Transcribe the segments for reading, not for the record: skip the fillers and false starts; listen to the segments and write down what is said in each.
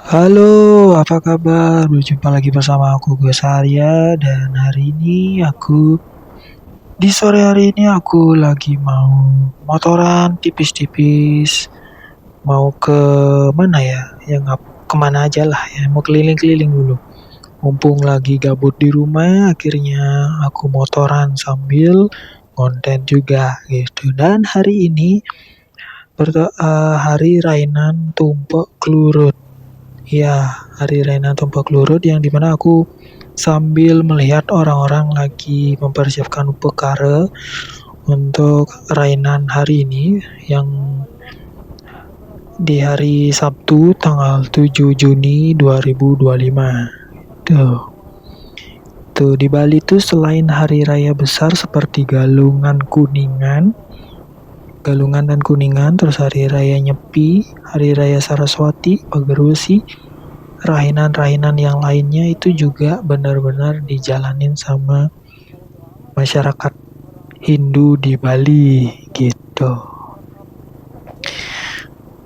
Halo, apa kabar? Berjumpa lagi bersama aku, gue Arya, dan hari ini di sore hari ini aku lagi mau motoran tipis-tipis, mau ke mana ya? Kemana aja lah ya, mau keliling-keliling dulu. Mumpung lagi gabut di rumah, akhirnya aku motoran sambil konten juga gitu. Dan hari ini hari Rainan Tumpek Klurut. Ya, hari Raya Tumpak Lurut yang dimana aku sambil melihat orang-orang lagi mempersiapkan upekara untuk Rainan hari ini yang di hari Sabtu tanggal 7 Juni 2025. Tuh. Tuh di Bali tuh selain hari raya besar seperti Galungan dan Kuningan, terus hari raya Nyepi, hari raya Saraswati, Pagerwesi, rainan-rainan yang lainnya itu juga benar-benar dijalanin sama masyarakat Hindu di Bali gitu.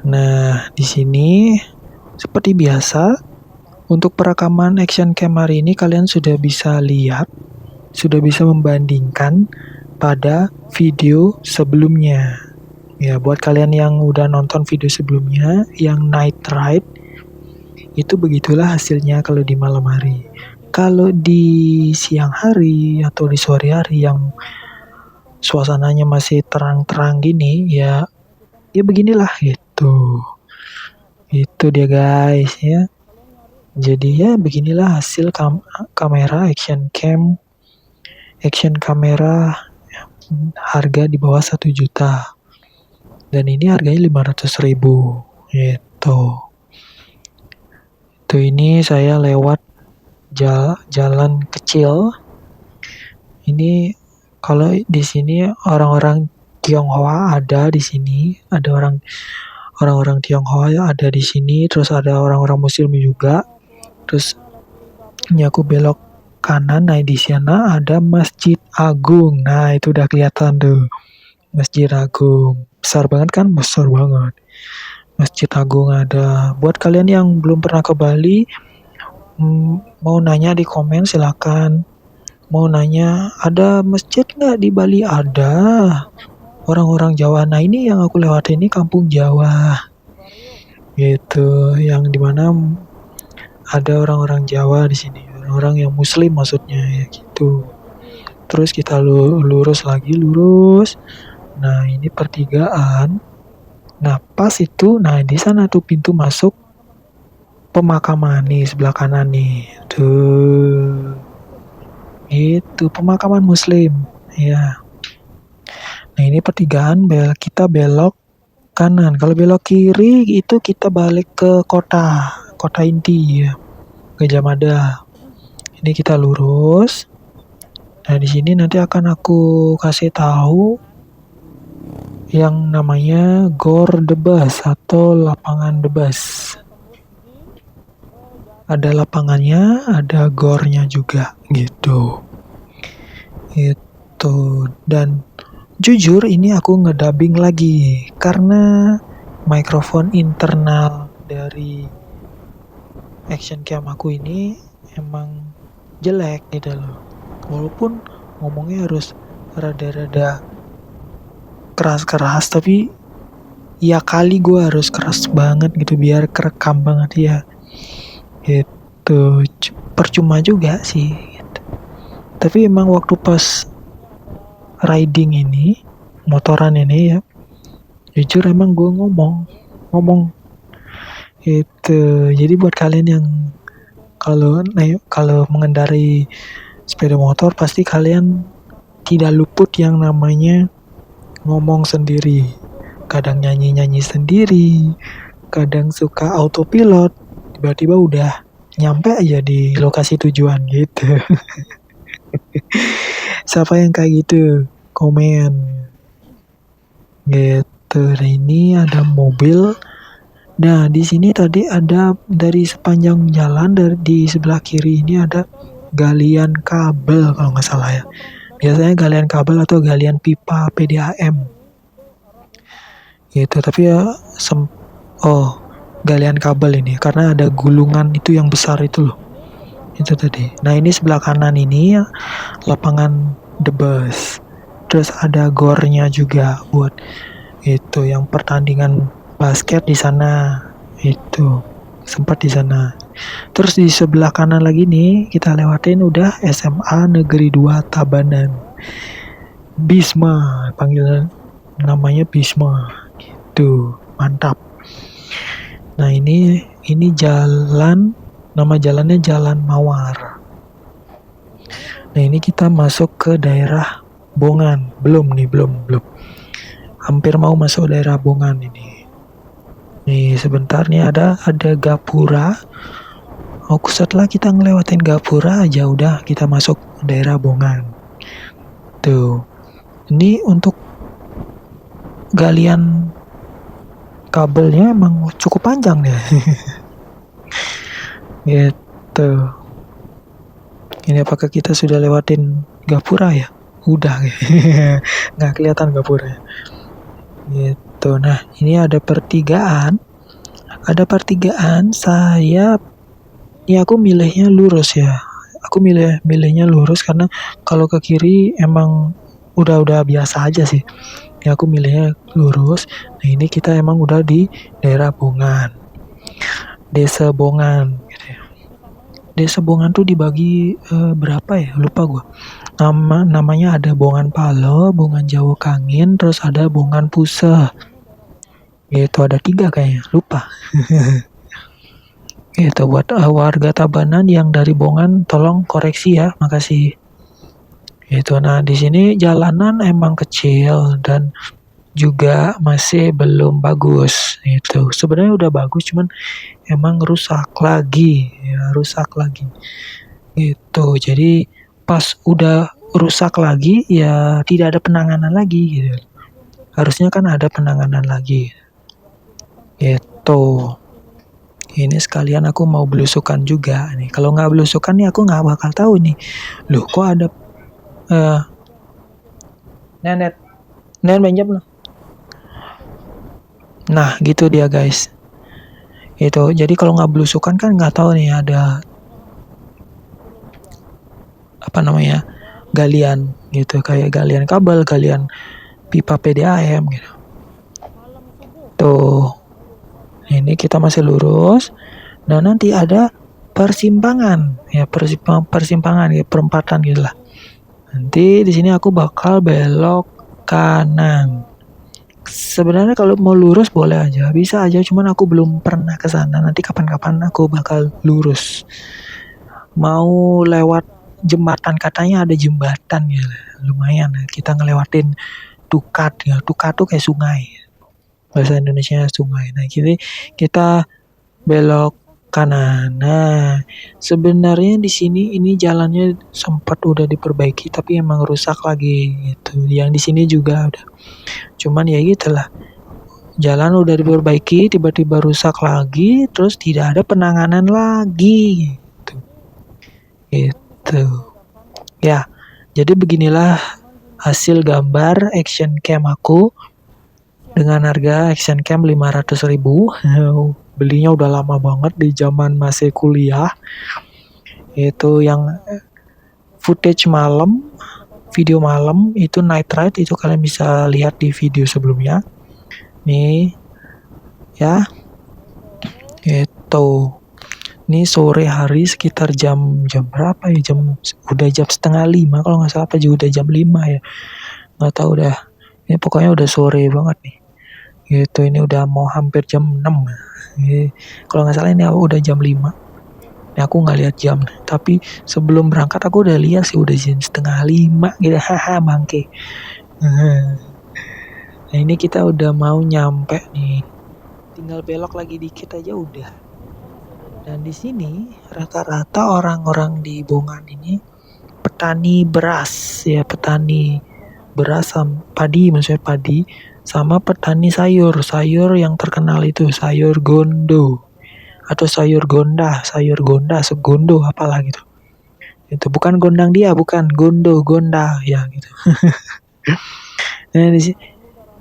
Nah, di sini seperti biasa untuk perekaman action cam hari ini kalian sudah bisa lihat, sudah bisa membandingkan pada video sebelumnya. Ya, buat kalian yang udah nonton video sebelumnya yang night ride, itu begitulah hasilnya kalau di malam hari. Kalau di siang hari atau di sore hari yang suasananya masih terang-terang gini, ya beginilah gitu. Itu dia guys ya. Jadi ya beginilah hasil kamera action kamera harga di bawah 1 juta. Dan ini harganya 500.000 gitu. Tuh ini saya lewat jalan kecil. Ini kalau di sini orang-orang Tionghoa ada di sini, ada orang-orang Tionghoa ada di sini, terus ada orang-orang Muslim juga. Terus ini aku belok kanan, nah di sana ada Masjid Agung. Nah, itu udah kelihatan tuh. Masjid Agung. Besar banget kan? Besar banget. Masjid Agung ada. Buat kalian yang belum pernah ke Bali, mau nanya di komen silakan. Mau nanya, ada masjid nggak di Bali? Ada. Orang-orang Jawa. Nah ini yang aku lewat ini kampung Jawa. Gitu. Yang dimana ada orang-orang Jawa di sini. Orang-orang yang Muslim maksudnya ya gitu. Terus kita lurus lagi, lurus. Nah ini pertigaan. Nah pas itu, nah di sana tuh pintu masuk pemakaman nih sebelah kanan nih. Tuh. Itu pemakaman Muslim. Ya. Nah ini pertigaan kita belok kanan. Kalau belok kiri itu kita balik ke kota inti ya, Gajah Mada. Ini kita lurus. Nah di sini nanti akan aku kasih tahu yang namanya Gor Debas atau lapangan Debas. Ada lapangannya, ada gornya juga gitu. Itu dan jujur ini aku ngedubbing lagi karena mikrofon internal dari action cam aku ini emang jelek gitu loh. Walaupun ngomongnya harus rada-rada keras-keras, tapi ya kali gue harus keras banget gitu biar kerekam banget ya. Itu percuma juga sih gitu. Tapi emang waktu pas riding ini, motoran ini ya, jujur emang gue ngomong itu. Jadi buat kalian yang kalau mengendarai sepeda motor pasti kalian tidak luput yang namanya ngomong sendiri. Kadang nyanyi-nyanyi sendiri, kadang suka autopilot, tiba-tiba udah nyampe aja di lokasi tujuan gitu. Siapa yang kayak gitu? Komen. Gitu. Nah ini ada mobil. Nah di sini tadi ada dari sepanjang jalan di sebelah kiri ini ada galian kabel kalau nggak salah ya. Biasanya galian kabel atau galian pipa PDAM. Gitu. Tapi ya galian kabel ini karena ada gulungan itu yang besar itu loh. Itu tadi. Nah, ini sebelah kanan ini lapangan debus. Terus ada gornya juga buat itu yang pertandingan basket di sana. Itu sempat di sana. Terus di sebelah kanan lagi nih kita lewatin udah SMA Negeri 2 Tabanan. Bisma, panggilan namanya Bisma. Gitu. Mantap. Nah, ini jalan, nama jalannya Jalan Mawar. Nah, ini kita masuk ke daerah Bongan. Belum. Hampir mau masuk daerah Bongan ini. Nih, sebentar nih ada gapura. Setelah kita ngelewatin gapura aja udah kita masuk daerah Bongan. Tuh. Ini untuk galian kabelnya emang cukup panjang deh. Gitu. Ini apakah kita sudah lewatin gapura ya? Udah. Nggak kelihatan gapura. Gitu. Nah, ini ada pertigaan. Ini aku milihnya lurus ya. Aku milihnya lurus karena kalau ke kiri emang udah biasa aja sih. Ya aku milihnya lurus. Nah, ini kita emang udah di daerah Bongan. Desa Bongan gitu ya. Desa Bongan tuh dibagi berapa ya? Lupa gue. Namanya ada Bongan Palo, Bongan Jawa Kangin, terus ada Bongan Puseh. Gitu ada 3 kayaknya, lupa. Gitu buat warga Tabanan yang dari Bongan tolong koreksi ya, makasih. Gitu. Nah, di sini jalanan emang kecil dan juga masih belum bagus gitu. Sebenarnya udah bagus cuman emang rusak lagi gitu. Jadi pas udah rusak lagi ya tidak ada penanganan lagi gitu. Harusnya kan ada penanganan lagi gitu. Ini sekalian aku mau belusukan juga nih. Kalau nggak belusukan nih aku nggak bakal tahu nih. Loh kok ada Nenet pinjam loh. Nah gitu dia guys. Itu jadi kalau nggak belusukan kan nggak tahu nih ada apa namanya galian gitu, kayak galian kabel, galian pipa PDAM gitu. Tuh, ini kita masih lurus. Nah, nanti ada persimpangan ya, persimpangan ya, perempatan gitu lah. Nanti di sini aku bakal belok kanan. Sebenarnya kalau mau lurus boleh aja, bisa aja, cuman aku belum pernah ke sana. Nanti kapan-kapan aku bakal lurus. Mau lewat jembatan, katanya ada jembatan ya, lumayan kita ngelewatin Tukat ya. Tukat tuh kayak sungai, bahasa Indonesia sungai. Nah, kita belok kanan. Nah, sebenarnya di sini ini jalannya sempat udah diperbaiki tapi emang rusak lagi gitu. Yang di sini juga udah. Cuman ya gitulah. Jalan udah diperbaiki tiba-tiba rusak lagi, terus tidak ada penanganan lagi gitu. Gitu. Ya, jadi beginilah hasil gambar action cam aku dengan harga action cam 500.000. Belinya udah lama banget di zaman masih kuliah. Itu yang footage malam, video malam itu night ride, itu kalian bisa lihat di video sebelumnya. Nih ya. Itu. Ini sore hari sekitar jam berapa ya? Udah jam 4:30 kalau nggak salah, apa juga udah jam 5 ya. Nggak tahu dah. Ini pokoknya udah sore banget nih. Gitu, ini udah mau hampir jam 6. Kalau nggak salah ini udah jam 5. Ini aku nggak lihat jam, tapi sebelum berangkat aku udah lihat sih udah jam 4:30 gitu. Haha, bangke. Nah, ini kita udah mau nyampe nih. Tinggal belok lagi dikit aja udah. Dan di sini rata-rata orang-orang di Bongan ini petani beras ya, petani beras sama padi, maksudnya padi, sama petani sayur yang terkenal itu sayur gondo atau sayur gonda, segondo apalah gitu. Itu bukan gondang dia, bukan gonda ya gitu. Nah,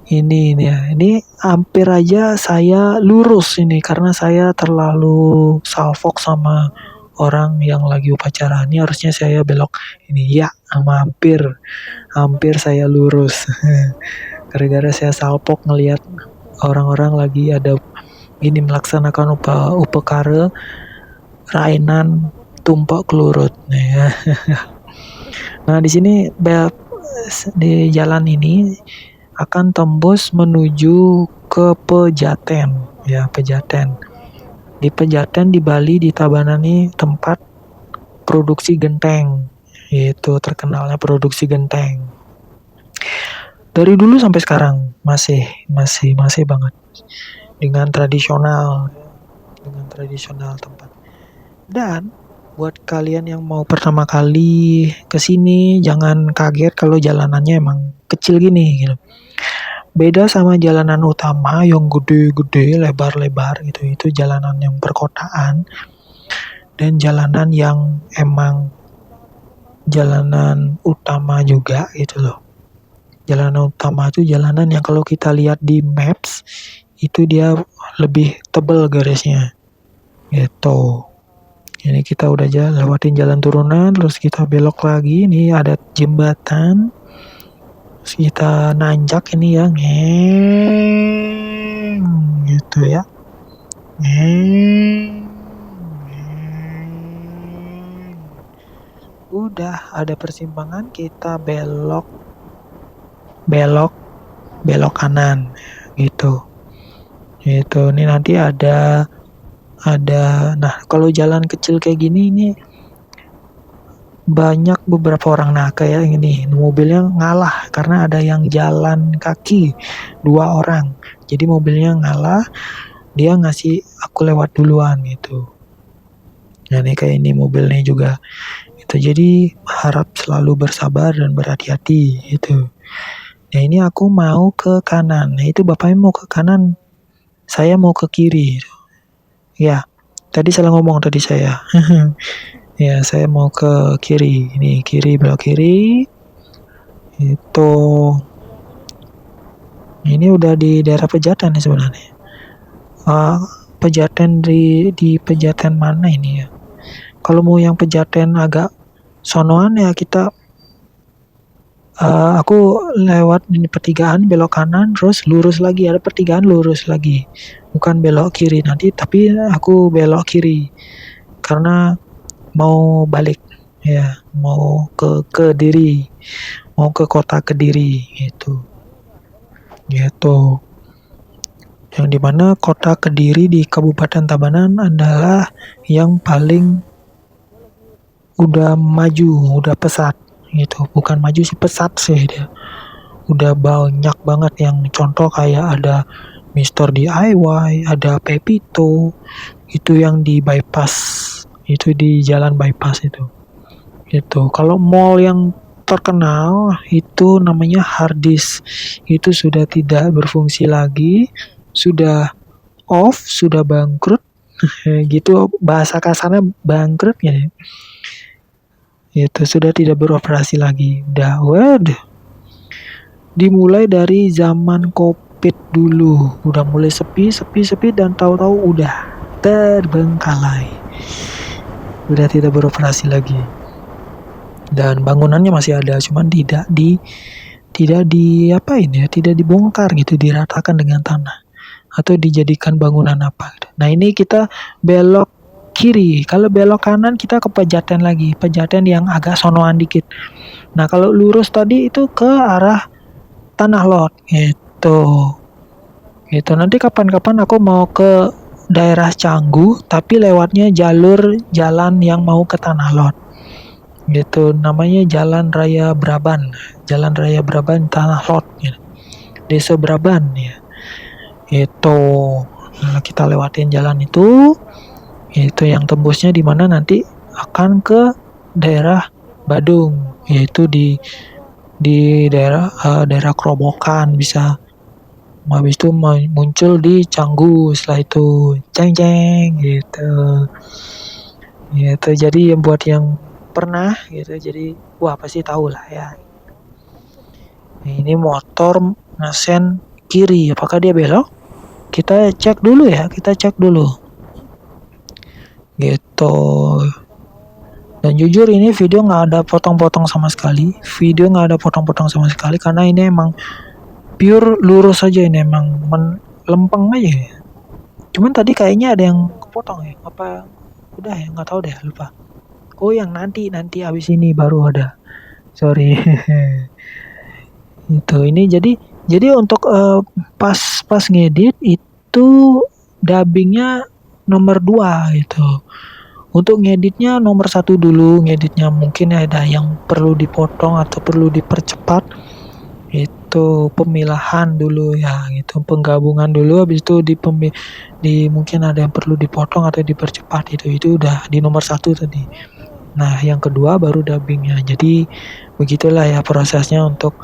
Ini ya, ini hampir aja saya lurus ini karena saya terlalu salfok sama orang yang lagi upacara. Ini harusnya saya belok ini ya, sama hampir hampir saya lurus. Gara-gara saya salpok ngelihat orang-orang lagi ada ini melaksanakan upekara rainan tumpak kelurut. Nah, ya. Nah, di sini di jalan ini akan tembus menuju ke Pejaten, ya Pejaten. Di Pejaten di Bali di Tabanan ini tempat produksi genteng, itu terkenalnya produksi genteng. Dari dulu sampai sekarang masih banget dengan tradisional tempat. Dan buat kalian yang mau pertama kali ke sini jangan kaget kalau jalanannya emang kecil gini gitu. Beda sama jalanan utama yang gede-gede, lebar-lebar gitu. Itu jalanan yang perkotaan dan jalanan yang emang jalanan utama juga gitu loh. Jalanan utama itu jalanan yang kalau kita lihat di maps itu dia lebih tebal garisnya gitu. Ini kita udah lewatin jalan turunan, terus kita belok lagi. Ini ada jembatan. Terus kita nanjak ini ya, ngeng, gitu ya. Ngeng, ngeng. Udah ada persimpangan, kita belok kanan, gitu. Itu ini nanti ada nah kalau jalan kecil kayak gini ini banyak beberapa orang nah kayak ini mobilnya ngalah karena ada yang jalan kaki 2 orang, jadi mobilnya ngalah, dia ngasih aku lewat duluan gitu. Nah ini kayak ini mobilnya juga itu, jadi harap selalu bersabar dan berhati-hati gitu. Nah ini aku mau ke kanan, nah itu bapaknya mau ke kanan, saya mau ke kiri. Ya, tadi salah ngomong tadi saya. Ya, saya mau ke kiri. Ini kiri, belok kiri. Itu. Ini udah di daerah Pejaten nih sebenarnya. Pejaten di Pejaten mana ini ya? Kalau mau yang Pejaten agak sonoan ya kita aku lewat ini pertigaan belok kanan terus lurus lagi, ada pertigaan lurus lagi, bukan belok kiri nanti, tapi aku belok kiri karena mau balik ya, mau ke Kediri, mau ke kota Kediri gitu yang dimana kota Kediri di Kabupaten Tabanan adalah yang paling udah maju, udah pesat gitu, bukan maju sih, pesat sih dia. Udah banyak banget yang contoh kayak ada Mr. DIY, ada Pepito, itu yang di bypass, itu di jalan bypass itu. Gitu. Kalau mall yang terkenal itu namanya Hardis, itu sudah tidak berfungsi lagi, sudah off, sudah bangkrut, gitu bahasa kasarnya bangkrut ya. Itu sudah tidak beroperasi lagi. Waduh. Dimulai dari zaman Covid dulu, udah mulai sepi dan tahu-tahu udah terbengkalai. Udah tidak beroperasi lagi. Dan bangunannya masih ada, cuman tidak dibongkar gitu, diratakan dengan tanah atau dijadikan bangunan apa gitu. Nah, ini kita belok kiri. Kalau belok kanan kita ke Pejaten lagi, Pejaten yang agak sonoan dikit. Nah, kalau lurus tadi itu ke arah Tanah Lot gitu. Gitu. Nanti kapan-kapan aku mau ke daerah Canggu tapi lewatnya jalur jalan yang mau ke Tanah Lot. Gitu, namanya Jalan Raya Braban Tanah Lot gitu. Desa Braban ya. Itu kita lewatin jalan itu yang tembusnya di mana nanti akan ke daerah Badung, yaitu di daerah Kerobokan bisa. Habis itu muncul di Canggu, setelah itu ceng gitu. Gitu. Jadi buat yang pernah gitu, jadi wah pasti tahu lah ya. Ini motor ngesen kiri. Apakah dia belok? Kita cek dulu ya, kita cek dulu. Gitu. Dan jujur ini video nggak ada potong-potong sama sekali. Video nggak ada potong-potong sama sekali karena ini emang pure lurus aja, ini emang lempeng aja. Cuman tadi kayaknya ada yang kepotong ya. Apa udah ya, nggak tahu deh, lupa. Oh, yang nanti abis ini baru ada. Sorry. Itu ini jadi untuk pas ngedit itu dubbingnya nomor 2 gitu. Untuk ngeditnya nomor 1 dulu, ngeditnya mungkin ada yang perlu dipotong atau perlu dipercepat. Itu pemilahan dulu ya, gitu. Penggabungan dulu, habis itu di mungkin ada yang perlu dipotong atau dipercepat, itu udah di nomor 1 tadi. Nah, yang kedua baru dubbingnya. Jadi begitulah ya prosesnya untuk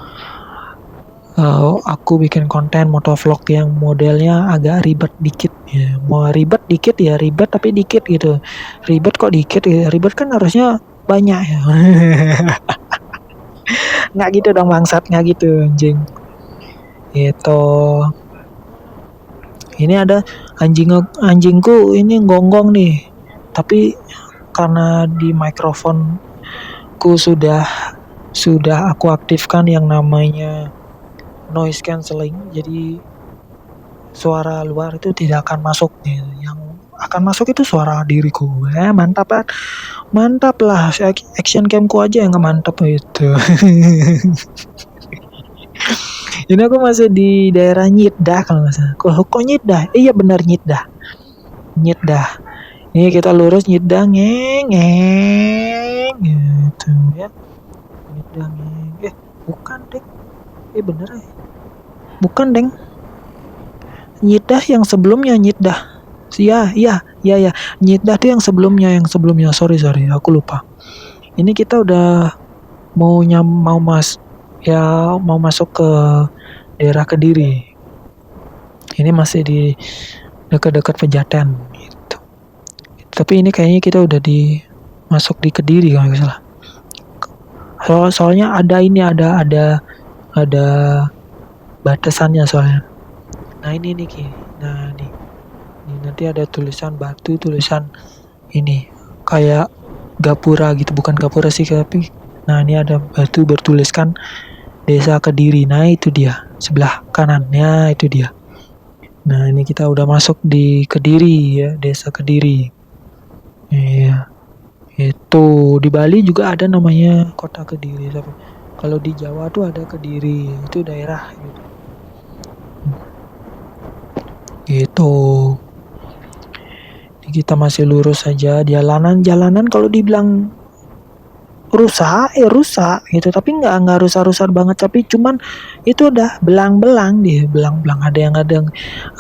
aku bikin konten motovlog yang modelnya agak ribet dikit ya. Mau ribet dikit ya ribet, tapi dikit gitu. Ribet kok dikit ya, ribet kan harusnya banyak ya. Nggak gitu dong bangsat, nggak gitu anjing. Itu ini ada anjingku ini gonggong nih. Tapi karena di mikrofonku sudah aku aktifkan yang namanya noise cancelling, jadi suara luar itu tidak akan masuk gitu. Yang akan masuk itu suara diriku. Mantap lah, action camku aja yang mantap itu. Ini aku masih di daerah Nyitdah kalau nggak salah. Kok Nyitdah? Iya benar Nyitdah. Ini kita lurus Nyitdah, ngeng gitu ya. Nyitdah ngeng. Bukan deh. Bener ya. Bukan deng. Nyitdah yang sebelumnya Nyitdah. Iya. Nyitdah tuh yang sebelumnya. Sorry, aku lupa. Ini kita udah mau masuk ke daerah Kediri. Ini masih di dekat-dekat Pejaten gitu. Tapi ini kayaknya kita udah masuk di Kediri kalau nggak salah. Soalnya ada batasannya soalnya. Nah ini nih Ki. Nah nih nanti ada tulisan batu, tulisan ini kayak gapura gitu, bukan gapura sih tapi. Nah ini ada batu bertuliskan Desa Kediri. Nah itu dia sebelah kanannya, itu dia. Nah ini kita udah masuk di Kediri ya, Desa Kediri. Iya. Itu di Bali juga ada namanya Kota Kediri. Tapi kalau di Jawa tuh ada Kediri, itu daerah gitu. Gitu. Kita masih lurus saja. Jalanan kalau dibilang rusak gitu, tapi nggak rusak banget, tapi cuman itu udah belang-belang ada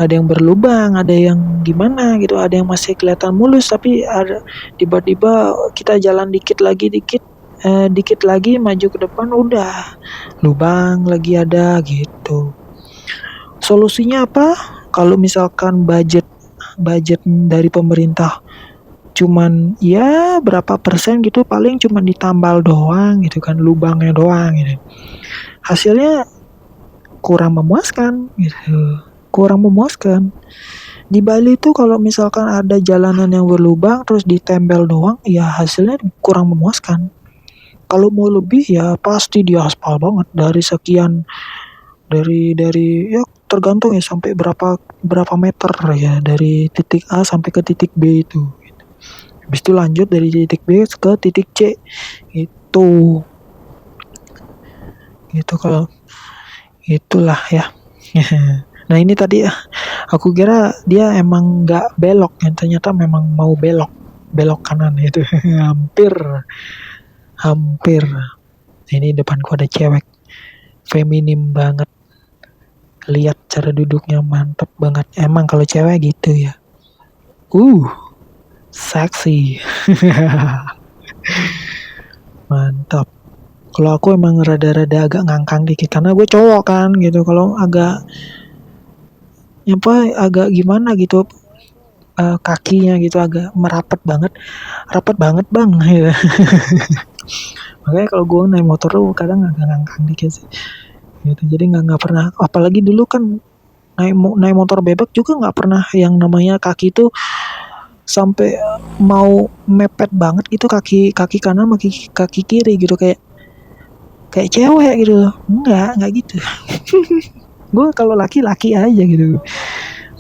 yang berlubang, ada yang gimana gitu, ada yang masih kelihatan mulus, tapi ada tiba-tiba kita jalan dikit lagi maju ke depan udah lubang lagi ada gitu. Solusinya apa? Kalau misalkan budget dari pemerintah cuman ya berapa persen gitu, paling cuman ditambal doang gitu kan, lubangnya doang gitu. Hasilnya kurang memuaskan gitu. Di Bali tuh kalau misalkan ada jalanan yang berlubang terus ditempel doang, ya hasilnya kurang memuaskan. Kalau mau lebih ya pasti diaspal banget dari sekian, dari ya tergantung ya sampai berapa meter ya, dari titik A sampai ke titik B itu. Habis itu lanjut dari titik B ke titik C. Itu kalau itulah ya. Nah ini tadi aku kira dia emang nggak belok, ternyata memang mau belok kanan itu. hampir. Ini depanku ada cewek, feminim banget. Lihat cara duduknya mantap banget. Emang kalau cewek gitu ya. Seksi. Mantap. Kalau aku emang rada-rada agak ngangkang dikit karena gue cowok kan gitu. Kalau agak gimana gitu, kakinya gitu agak rapat banget bang gitu. Makanya kalau gue naik motor tuh kadang agak ngangkang dikit sih gitu. Jadi nggak pernah, apalagi dulu kan naik motor bebek juga nggak pernah yang namanya kaki tuh sampai mau mepet banget gitu, kaki kaki kanan sama kaki kiri gitu, kayak kayak cewek gitu. Nggak gitu. Gue kalau laki aja gitu,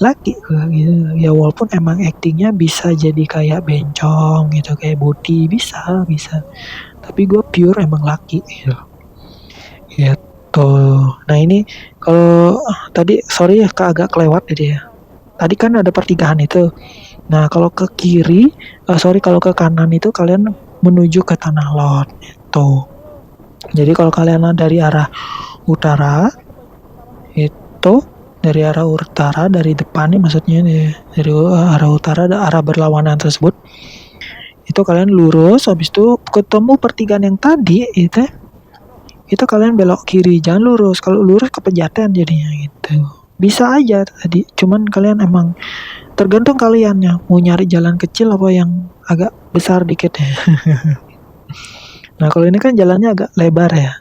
laki gue gitu ya, walaupun emang aktingnya bisa jadi kayak bencong gitu, kayak body bisa bisa, tapi gue pure emang laki gitu. Gitu. Nah ini kalau tadi sorry ya Kak, agak kelewat jadi ya. Tadi kan ada pertigaan itu. Nah kalau ke kiri, sorry kalau ke kanan itu kalian menuju ke Tanah Lot itu. Jadi kalau kalian dari arah utara itu, dari arah utara, dari depan nih maksudnya nih, dari arah utara arah berlawanan tersebut, itu kalian lurus, habis itu ketemu pertigaan yang tadi itu kalian belok kiri, jangan lurus. Kalau lurus kepejatan jadinya gitu. Bisa aja tadi, cuman kalian emang tergantung kaliannya mau nyari jalan kecil apa yang agak besar dikit ya. Nah kalau ini kan jalannya agak lebar ya.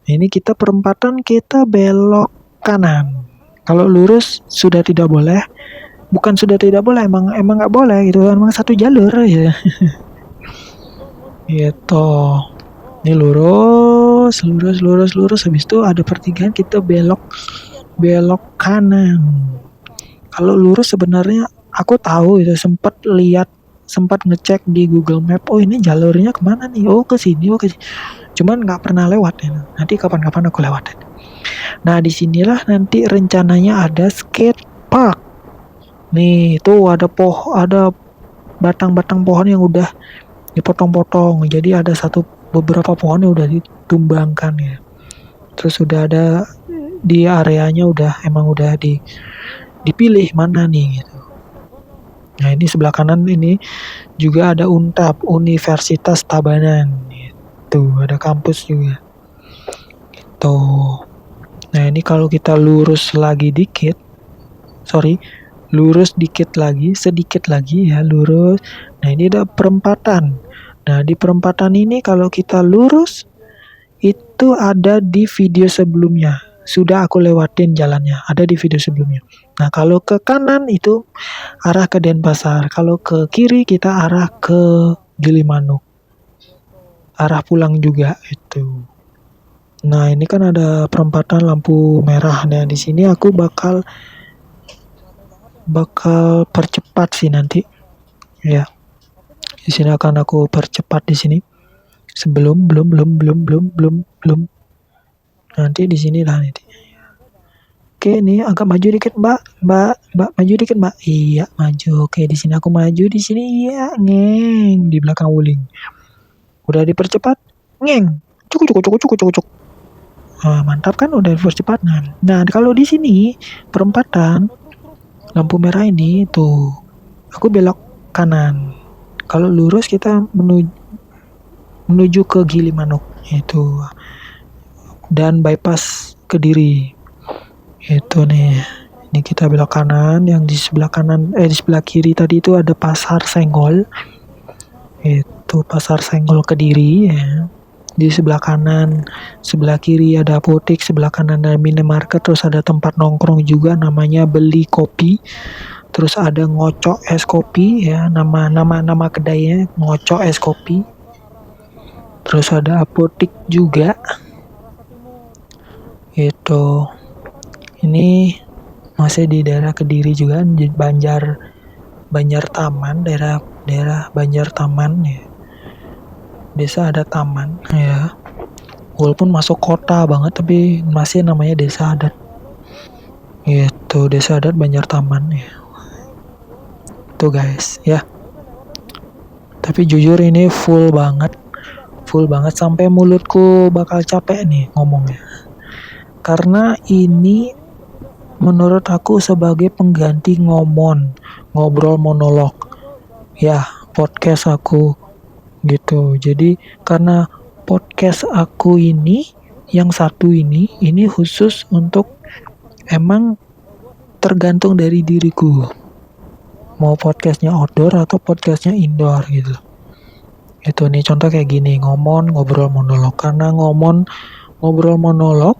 Ini kita perempatan, kita belok kanan. Kalau lurus sudah tidak boleh. Bukan sudah tidak boleh, emang nggak boleh gitu. Emang satu jalur ya. Gitu. Ini lurus. Habis itu ada pertigaan, kita belok kanan. Kalau lurus sebenarnya aku tahu itu, sempat ngecek di Google Map. Oh ini jalurnya kemana nih? Oh ke sini, cuman nggak pernah lewat ya. Nanti kapan-kapan aku lewatin. Nah disinilah nanti rencananya ada skate park. Nih tuh ada batang-batang pohon yang udah dipotong-potong. Jadi ada beberapa pohon yang udah ditumbangkan ya. Terus udah ada di areanya, emang udah dipilih mana nih gitu. Nah ini sebelah kanan ini juga ada UNTAB, Universitas Tabanan. Gitu, ada kampus juga. Gitu. Nah ini kalau kita lurus sedikit lagi ya, lurus. Nah ini ada perempatan. Nah di perempatan ini kalau kita lurus, itu ada di video sebelumnya. Sudah aku lewatin jalannya, ada di video sebelumnya. Nah kalau ke kanan itu arah ke Denpasar, kalau ke kiri kita arah ke Gilimanuk, arah pulang juga itu. Nah ini kan ada perempatan lampu merah. Nah di sini aku bakal percepat sih nanti ya. Di sini akan aku percepat di sini. Sebelum belum. Nanti di sini lah nanti. Oke, ini agak maju dikit, Mbak, maju dikit, Mbak. Iya, maju. Oke, di sini aku maju di sini. Iya, ngeng di belakang Wuling. Udah dipercepat, ngeng. Cuk. Nah, mantap kan, udah dipercepat. Nah, kalau di sini perempatan lampu merah ini tuh, aku belok kanan. Kalau lurus kita menuju ke Gilimanuk itu, dan bypass Kediri. Itu nih. Ini kita belok kanan, yang di sebelah di sebelah kiri tadi itu ada Pasar Senggol. Itu Pasar Senggol Kediri ya. Di sebelah kanan, sebelah kiri ada apotek, sebelah kanan ada minimarket, terus ada tempat nongkrong juga namanya Beli Kopi. Terus ada Ngocok Es Kopi ya, nama kedainya Ngocok Es Kopi. Terus ada apotek juga. Itu. Ini masih di daerah Kediri juga, di Banjar Taman, daerah Banjar Taman ya. Desa adat taman ya. Walaupun masuk kota banget tapi masih namanya desa adat. Itu desa adat Banjar Taman ya. Tuh guys ya. Tapi jujur ini full banget sampai mulutku bakal capek nih ngomongnya. Karena ini menurut aku sebagai pengganti ngobrol monolog ya, podcast aku gitu. Jadi karena podcast aku ini yang satu ini khusus untuk, emang tergantung dari diriku mau podcastnya outdoor atau podcastnya indoor gitu. Itu nih contoh kayak gini, ngobrol monolog. Karena ngobrol monolog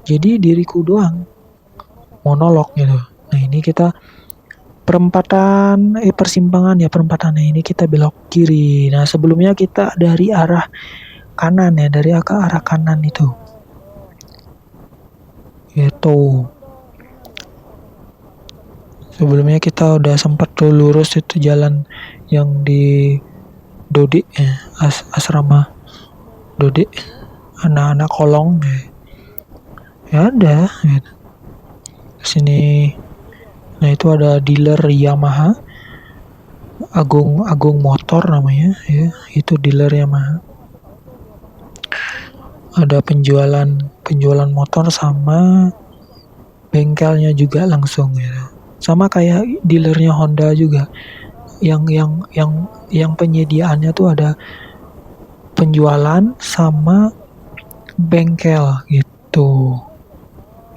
jadi diriku doang monolog gitu. Nah ini kita persimpangan ya, perempatannya ini kita belok kiri. Nah sebelumnya kita dari arah kanan ya, dari ke arah kanan itu. Itu. Sebelumnya kita udah sempat tuh lurus itu jalan yang di Dodi ya, asrama Dodi, anak-anak kolong ya ada gitu. Sini, nah itu ada dealer Yamaha, Agung Motor namanya ya, itu dealer Yamaha. Ada penjualan motor sama bengkelnya juga langsung ya. Sama kayak dealernya Honda juga. Yang penyediaannya tuh ada penjualan sama bengkel gitu.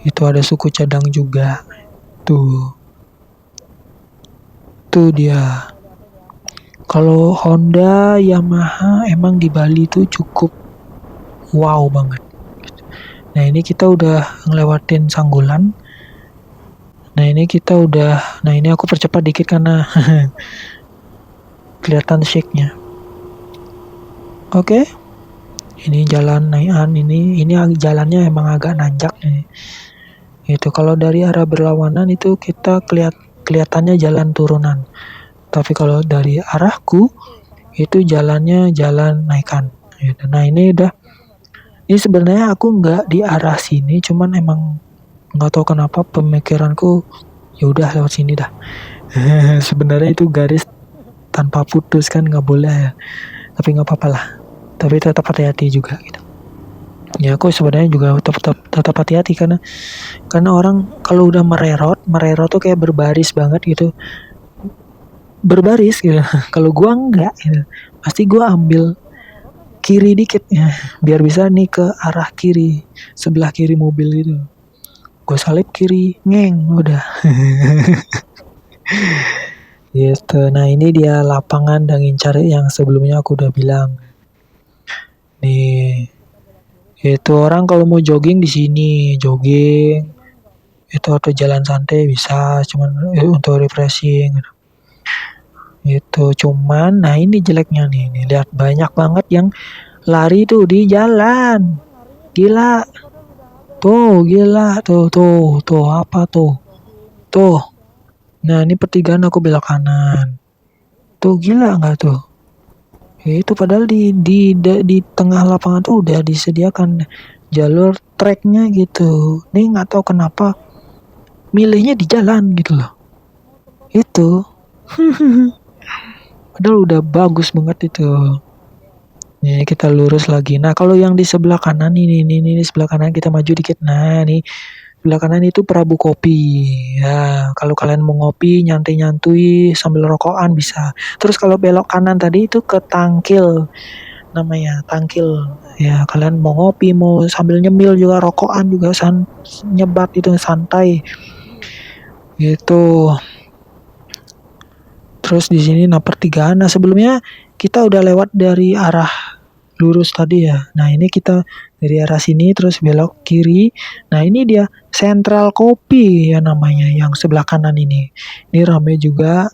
Itu ada suku cadang juga. Tuh. Tuh dia. Kalau Honda, Yamaha emang di Bali tuh cukup wow banget. Nah ini kita udah ngelewatin Sanggulan. Nah ini aku percepat dikit karena kelihatan shake-nya. Oke. Ini jalan naikan, ini jalannya emang agak nanjak nih. Itu kalau dari arah berlawanan itu kita kelihatannya jalan turunan. Tapi kalau dari arahku itu jalannya jalan naikan. Gitu. Nah ini sebenarnya aku nggak di arah sini, cuman emang nggak tahu kenapa pemikiranku ya udah lewat sini dah. Sebenarnya itu garis tanpa putus kan nggak boleh ya, tapi nggak apa-apa lah. Tapi tetap hati-hati juga gitu. Ya aku sebenarnya juga tetap hati-hati karena orang kalau udah mererot tuh kayak berbaris banget gitu, berbaris gitu. Kalau gua enggak gitu, pasti gua ambil kiri dikit ya, biar bisa nih ke arah kiri, sebelah kiri mobil itu. Gue salip kiri, ngeng, udah. Gitu. Nah ini dia lapangan dan ngincar yang sebelumnya aku udah bilang. Nih, itu orang kalau mau jogging di sini, jogging. Itu atau jalan santai bisa, cuman untuk refreshing. Itu cuman, nah ini jeleknya nih, lihat banyak banget yang lari tuh di jalan. Gila. Tuh, gila. Tuh, apa tuh? Tuh. Nah, ini pertigaan aku belok kanan. Tuh, gila nggak tuh? Itu padahal di tengah lapangan tuh udah disediakan jalur treknya gitu. Nih nggak tahu kenapa milihnya di jalan gitu loh. Itu. Padahal udah bagus banget itu. Nih kita lurus lagi. Nah kalau yang di sebelah kanan ini sebelah kanan kita maju dikit. Nah nih sebelah kanan itu Prabu Kopi. Ya kalau kalian mau ngopi nyantai-nyantui sambil rokokan bisa. Terus kalau belok kanan tadi itu ke Tangkil namanya, Tangkil. Ya kalian mau ngopi mau sambil nyemil juga rokokan juga nyebat itu santai. Gitu. Terus di sini pertigaan. Nah sebelumnya kita udah lewat dari arah lurus tadi ya. Nah ini kita dari arah sini terus belok kiri. Nah ini dia Central Kopi ya namanya yang sebelah kanan ini. Ini ramai juga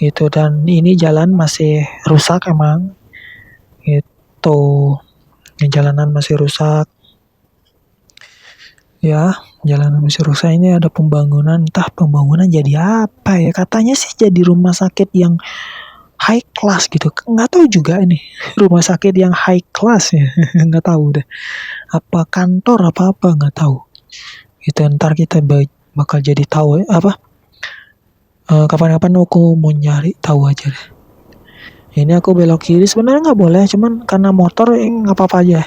itu dan ini jalan masih rusak emang. Itu jalanan masih rusak. Ya, jalanan masih rusak ini ada pembangunan. Entah pembangunan jadi apa ya. Katanya sih jadi rumah sakit yang high class gitu. Nggak tahu juga ini rumah sakit yang high class ya. Nggak tahu deh. Apa kantor apa nggak tahu. Itu ntar kita bakal jadi tahu ya. Kapan-kapan aku mau nyari tahu aja deh. Ini aku belok kiri sebenarnya nggak boleh. Cuman karena motor nggak apa-apa aja.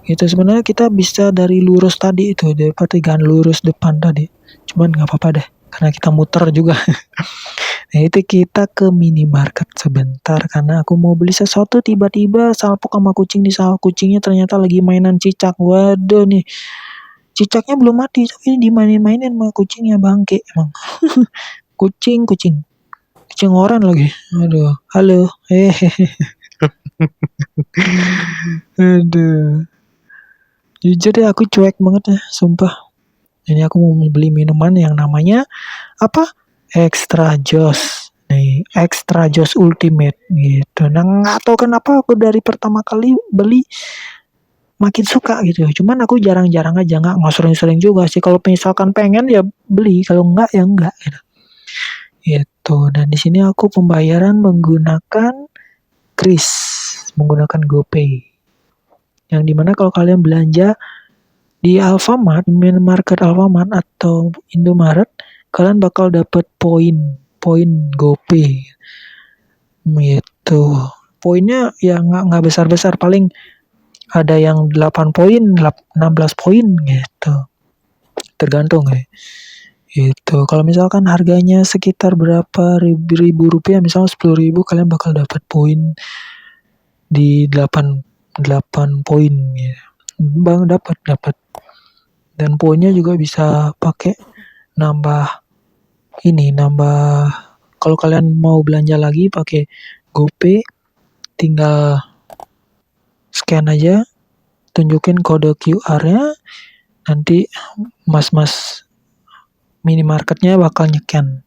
Itu sebenarnya kita bisa dari lurus tadi itu, dari pertigaan lurus depan tadi. Cuman nggak apa-apa deh, karena kita muter juga. Nah itu kita ke minimarket sebentar karena aku mau beli sesuatu tiba-tiba salpok sama kucing di sawah kucingnya ternyata lagi mainan cicak. Waduh nih, cicaknya belum mati tapi dimainin-mainin sama kucingnya bangke emang. kucing oren lagi. Aduh, halo, aduh. Jujur deh aku cuek banget ya, sumpah. Ini aku mau beli minuman yang namanya apa? Extra Joss. Nih, Extra Joss Ultimate gitu. Nah, nggak tahu kenapa aku dari pertama kali beli makin suka gitu. Cuman aku jarang-jarang aja, nggak sering-sering juga sih. Kalau misalkan pengen ya beli, kalau enggak ya enggak gitu. Gitu. Dan di sini aku pembayaran menggunakan Kris, menggunakan GoPay. Yang dimana kalau kalian belanja di Alfamart, minimarket Alfamart atau Indomaret, kalian bakal dapat poin GoPay gitu. Poinnya ya nggak besar-besar, paling ada yang 8 poin, 16 poin gitu. Tergantung ya. Itu kalau misalkan harganya sekitar berapa ribu rupiah, misalnya 10.000, kalian bakal dapat poin di 8 poin gitu. Bang dapat. Dan poinnya juga bisa pakai nambah kalau kalian mau belanja lagi pakai GoPay, tinggal scan aja, tunjukin kode QR-nya, nanti mas-mas minimarketnya bakal nyekan.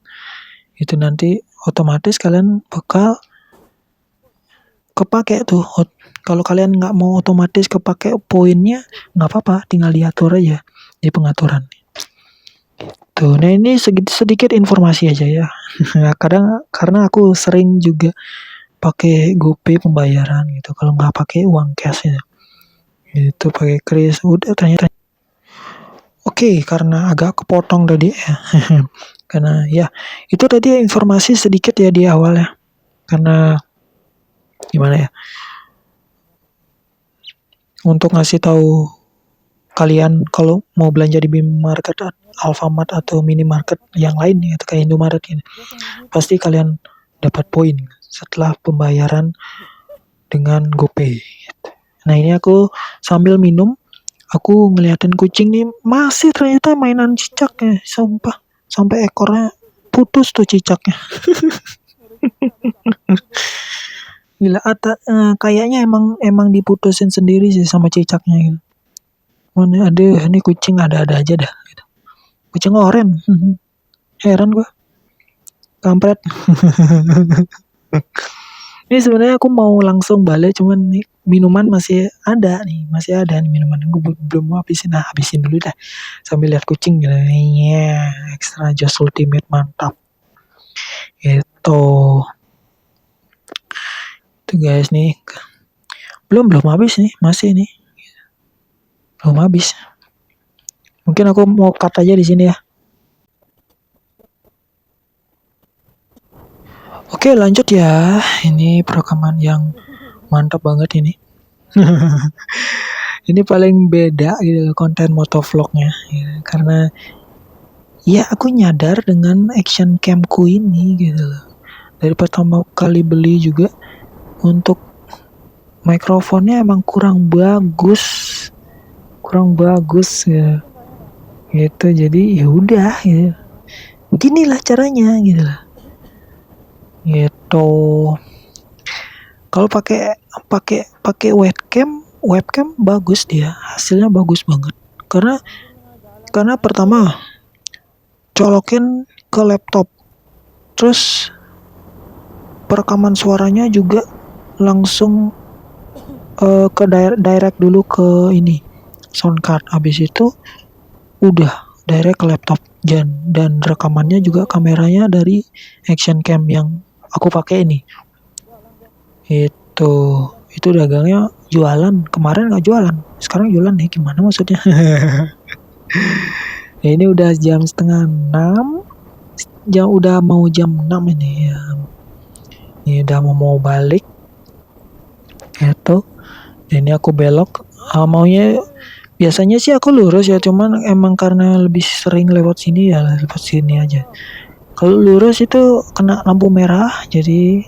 Itu nanti otomatis kalian bakal kepake tuh. Kalau kalian nggak mau otomatis kepake poinnya, nggak apa-apa, tinggal diatur aja di pengaturan. Tuh, nah ini sedikit informasi aja ya. Kadang karena aku sering juga pakai GoPay pembayaran gitu. Kalau nggak pakai uang cash ya. Itu pakai kris. Udah ternyata. Oke, karena agak kepotong tadi ya. Karena ya itu tadi informasi sedikit ya di awal ya. Karena gimana ya? Untuk ngasih tahu kalian kalau mau belanja di minimarket, Alfamart atau minimarket yang lain ya, kayak Indomaret ini, pasti kalian dapat poin setelah pembayaran dengan GoPay. Nah ini aku sambil minum, aku ngeliatin kucing nih, masih ternyata mainan cicaknya, sumpah, sampai ekornya putus tuh cicaknya. Gila, kayaknya emang diputusin sendiri sih sama cicaknya gitu. Mana ada ini kucing ada-ada aja dah gitu. Kucing oren. Heran gua. Kampret. Ini sebenarnya aku mau langsung balik, cuman nih minuman masih ada nih minuman. Gue belum mau habisin. Nah, habisin dulu dah. Sambil lihat kucing gitu. Iya, Extra Joss Ultimate mantap. Itu guys nih. Belum habis nih, masih nih. Belum habis. Mungkin aku mau cut aja di sini ya. Oke, lanjut ya. Ini perekaman yang mantap banget ini. Ini paling beda gitu konten motovlognya ya, karena ya aku nyadar dengan action camku ini gitu loh. Dari pertama kali beli juga untuk mikrofonnya emang kurang bagus ya. Gitu, jadi ya udah gitu. Beginilah caranya gitu loh. Gitu. Kalau pakai webcam bagus dia, hasilnya bagus banget. Karena pertama colokin ke laptop, terus perekaman suaranya juga langsung ke direct dulu ke ini soundcard, habis itu udah direct ke laptop, dan rekamannya juga kameranya dari action cam yang aku pakai ini. Itu dagangnya jualan, kemarin nggak jualan, sekarang jualan nih, gimana maksudnya? Ya, ini udah jam 5:30, udah mau jam 6 ini ya. Ini udah mau balik. Itu. Ini aku belok. Maunya biasanya sih aku lurus ya, cuman emang karena lebih sering lewat sini ya, lewat sini aja. Kalau lurus itu kena lampu merah, jadi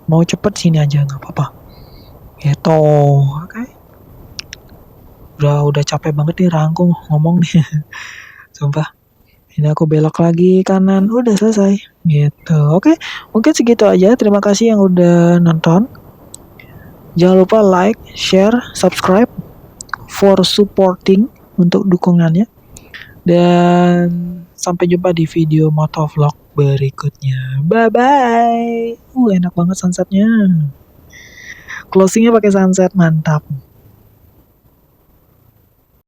mau cepet sini aja nggak apa-apa. Gitu. Oke. Udah capek banget nih rangkum ngomong nih. Sumpah. Ini aku belok lagi kanan, udah selesai. Gitu. Oke, mungkin segitu aja. Terima kasih yang udah nonton. Jangan lupa like, share, subscribe for supporting, untuk dukungannya. Dan sampai jumpa di video motovlog berikutnya. Bye bye. Enak banget sunsetnya. Closingnya pakai sunset, mantap.